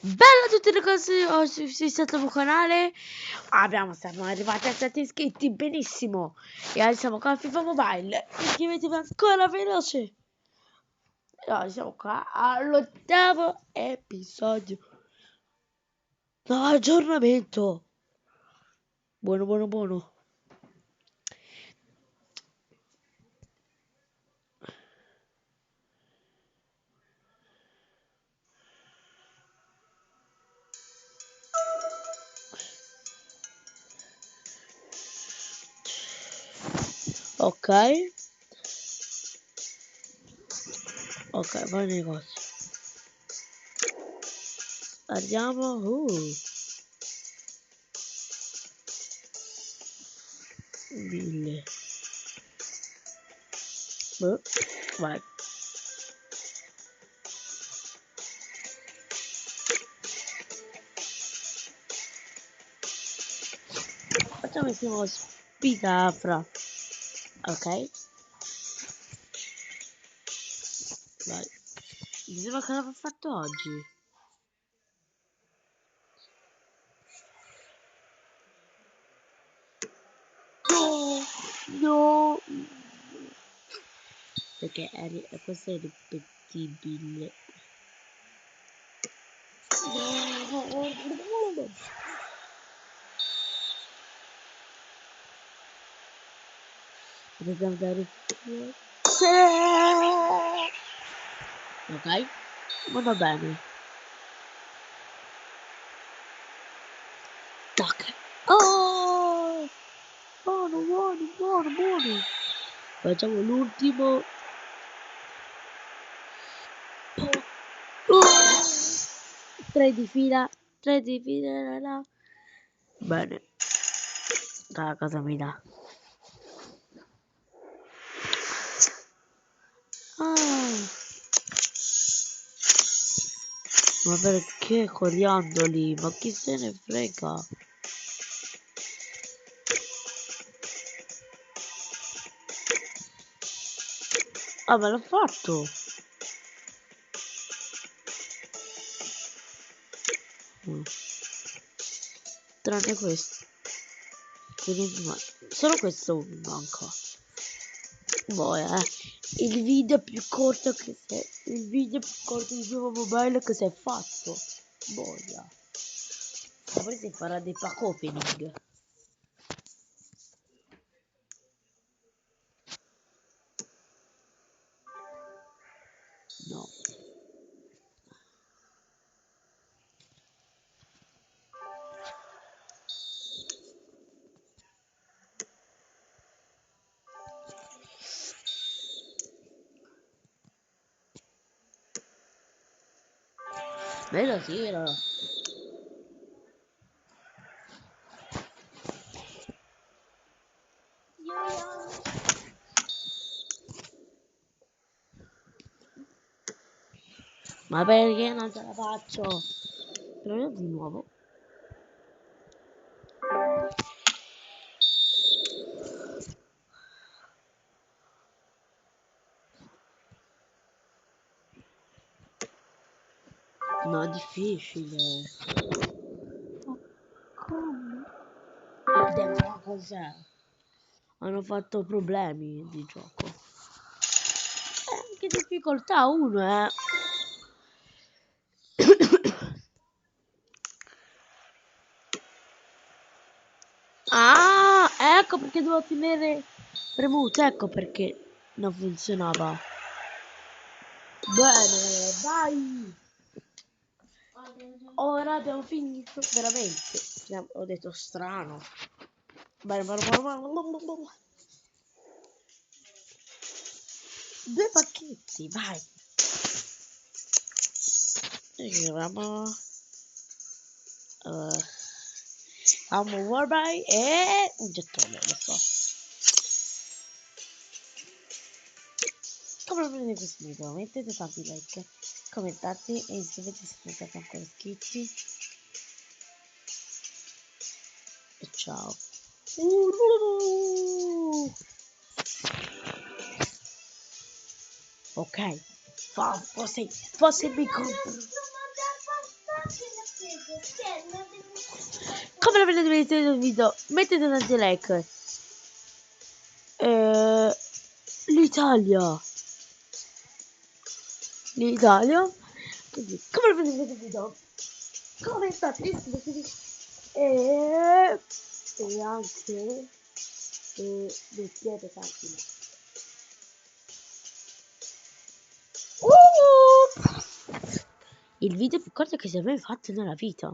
Bella a tutti ragazzi, oggi siete al mio canale. Siamo arrivati a 7 iscritti, benissimo. E oggi siamo qua a FIFA Mobile. Iscrivetevi ancora veloce. E oggi siamo qua all'8º episodio. No, aggiornamento. Buono. Ok, vai nei negozi. Andiamo. 1000. Vai. Facciamo il primo spidafra. Ok. Vai. Diceva che l'avevo fatto oggi. No. Perché questo è ripetibile. Potete andare fuori. Ok, va bene. Tac. Oh, buono. Facciamo l'ultimo. 3 di fila. Là. Bene. Da cosa mi dà? Ma perché coriandoli? Ma chi se ne frega? Ah, me l'ho fatto! Tranne questo. Quindi, solo questo mi manca. Il video più corto che il video più corto di Vivo Mobile che si è fatto. Boia. Poi si farà dei pack opening. No. Bello tiro. Ma perché non ce la faccio? Proviamo di nuovo. No, è difficile. Come? Ma cos'è? Hanno fatto problemi di gioco. Che difficoltà uno, Ah, ecco perché devo tenere premuto, ecco perché non funzionava. Bene, vai. Ora abbiamo finito, veramente. Ho detto strano. Bene. 2 pacchetti, vai. Giriamo. Amo Warby e un gettone, lo so. Come prendete questo video? Mettete tanti like, commentate e iscrivetevi se non siete ancora iscritti. E ciao. Ok, forse mi compro. Come la vedete nel video? Mettete tanti like. L'Italia. Quindi, come la vedete nel video? Commentate, iscrivetevi. E anche mettete tanti like. Il video più corto che si è mai fatto nella vita.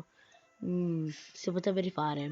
Si poteva rifare.